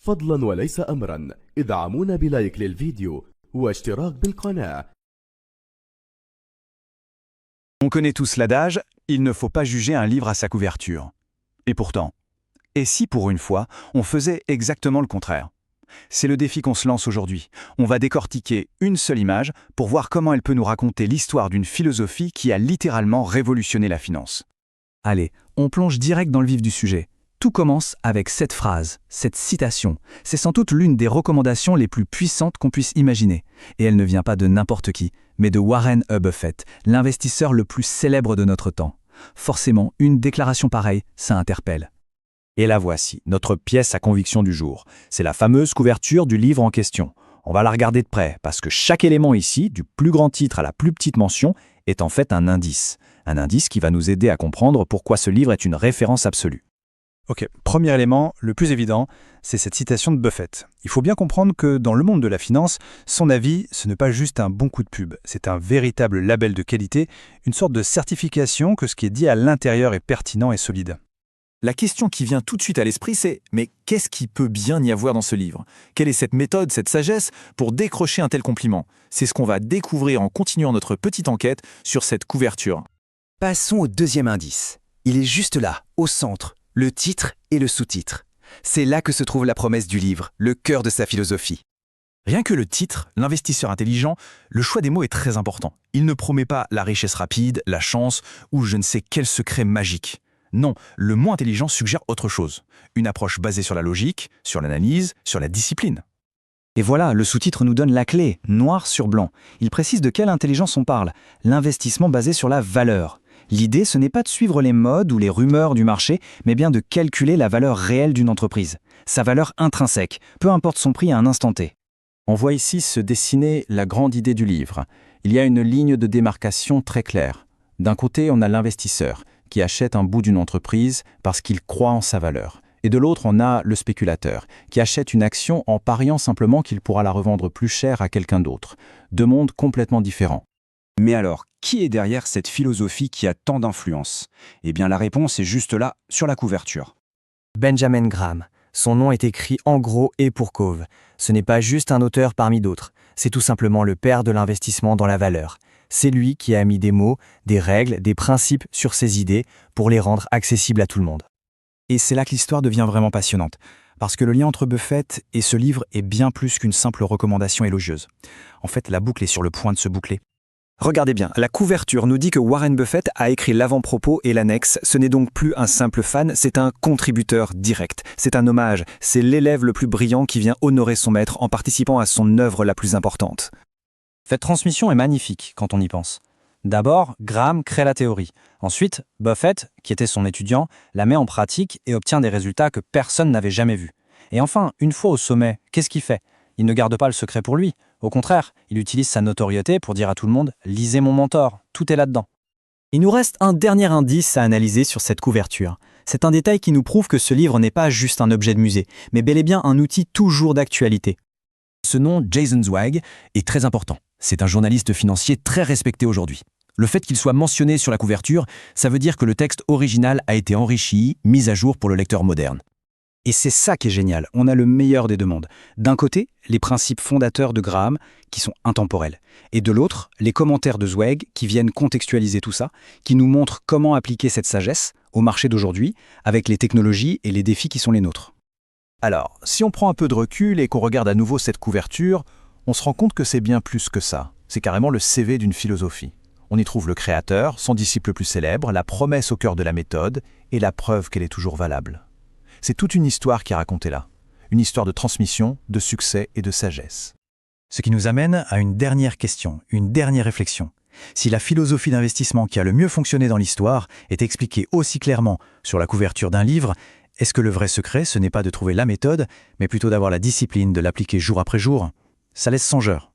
فضلا وليس أمرا ادعمونا بلايك للفيديو واشتراك بالقناة. On connaît tous l'adage, il ne faut pas juger un livre à sa couverture. Et pourtant, et si pour une fois, on faisait exactement le contraire? C'est le défi qu'on se lance aujourd'hui. On va décortiquer une seule image pour voir comment elle peut nous raconter l'histoire d'une philosophie qui a littéralement révolutionné la finance. Allez, on plonge direct dans le vif du sujet. Tout commence avec cette phrase, cette citation. C'est sans doute l'une des recommandations les plus puissantes qu'on puisse imaginer. Et elle ne vient pas de n'importe qui, mais de Warren Buffett, l'investisseur le plus célèbre de notre temps. Forcément, une déclaration pareille, ça interpelle. Et la voici, notre pièce à conviction du jour. C'est la fameuse couverture du livre en question. On va la regarder de près, parce que chaque élément ici, du plus grand titre à la plus petite mention, est en fait un indice. Un indice qui va nous aider à comprendre pourquoi ce livre est une référence absolue. Ok, premier élément, le plus évident, c'est cette citation de Buffett. Il faut bien comprendre que dans le monde de la finance, son avis, ce n'est pas juste un bon coup de pub, c'est un véritable label de qualité, une sorte de certification que ce qui est dit à l'intérieur est pertinent et solide. La question qui vient tout de suite à l'esprit, c'est « mais qu'est-ce qui peut bien y avoir dans ce livre? Quelle est cette méthode, cette sagesse pour décrocher un tel compliment ?» C'est ce qu'on va découvrir en continuant notre petite enquête sur cette couverture. Passons au deuxième indice. Il est juste là, au centre, le titre et le sous-titre. C'est là que se trouve la promesse du livre, le cœur de sa philosophie. Rien que le titre, l'investisseur intelligent, le choix des mots est très important. Il ne promet pas la richesse rapide, la chance ou je ne sais quel secret magique. Non, le mot intelligent suggère autre chose. Une approche basée sur la logique, sur l'analyse, sur la discipline. Et voilà, le sous-titre nous donne la clé, noir sur blanc. Il précise de quelle intelligence on parle, l'investissement basé sur la valeur. L'idée, ce n'est pas de suivre les modes ou les rumeurs du marché, mais bien de calculer la valeur réelle d'une entreprise, sa valeur intrinsèque, peu importe son prix à un instant T. On voit ici se dessiner la grande idée du livre. Il y a une ligne de démarcation très claire. D'un côté, on a l'investisseur, qui achète un bout d'une entreprise parce qu'il croit en sa valeur. Et de l'autre, on a le spéculateur, qui achète une action en pariant simplement qu'il pourra la revendre plus cher à quelqu'un d'autre. Deux mondes complètement différents. Mais alors, qui est derrière cette philosophie qui a tant d'influence? Eh bien, la réponse est juste là, sur la couverture. Benjamin Graham. Son nom est écrit en gros et pour cause. Ce n'est pas juste un auteur parmi d'autres, c'est tout simplement le père de l'investissement dans la valeur. C'est lui qui a mis des mots, des règles, des principes sur ses idées pour les rendre accessibles à tout le monde. Et c'est là que l'histoire devient vraiment passionnante, parce que le lien entre Buffett et ce livre est bien plus qu'une simple recommandation élogieuse. En fait, la boucle est sur le point de se boucler. Regardez bien, la couverture nous dit que Warren Buffett a écrit l'avant-propos et l'annexe. Ce n'est donc plus un simple fan, c'est un contributeur direct. C'est un hommage, c'est l'élève le plus brillant qui vient honorer son maître en participant à son œuvre la plus importante. Cette transmission est magnifique quand on y pense. D'abord, Graham crée la théorie. Ensuite, Buffett, qui était son étudiant, la met en pratique et obtient des résultats que personne n'avait jamais vus. Et enfin, une fois au sommet, qu'est-ce qu'il fait? Il ne garde pas le secret pour lui. Au contraire, il utilise sa notoriété pour dire à tout le monde « Lisez mon mentor, tout est là-dedans ». Il nous reste un dernier indice à analyser sur cette couverture. C'est un détail qui nous prouve que ce livre n'est pas juste un objet de musée, mais bel et bien un outil toujours d'actualité. Ce nom, Jason Zweig, est très important. C'est un journaliste financier très respecté aujourd'hui. Le fait qu'il soit mentionné sur la couverture, ça veut dire que le texte original a été enrichi, mis à jour pour le lecteur moderne. Et c'est ça qui est génial, on a le meilleur des deux mondes. D'un côté, les principes fondateurs de Graham, qui sont intemporels. Et de l'autre, les commentaires de Zweig, qui viennent contextualiser tout ça, qui nous montrent comment appliquer cette sagesse au marché d'aujourd'hui, avec les technologies et les défis qui sont les nôtres. Alors, si on prend un peu de recul et qu'on regarde à nouveau cette couverture, on se rend compte que c'est bien plus que ça. C'est carrément le CV d'une philosophie. On y trouve le créateur, son disciple le plus célèbre, la promesse au cœur de la méthode et la preuve qu'elle est toujours valable. C'est toute une histoire qui est racontée là. Une histoire de transmission, de succès et de sagesse. Ce qui nous amène à une dernière question, une dernière réflexion. Si la philosophie d'investissement qui a le mieux fonctionné dans l'histoire est expliquée aussi clairement sur la couverture d'un livre, est-ce que le vrai secret, ce n'est pas de trouver la méthode, mais plutôt d'avoir la discipline de l'appliquer jour après jour? Ça laisse songeur.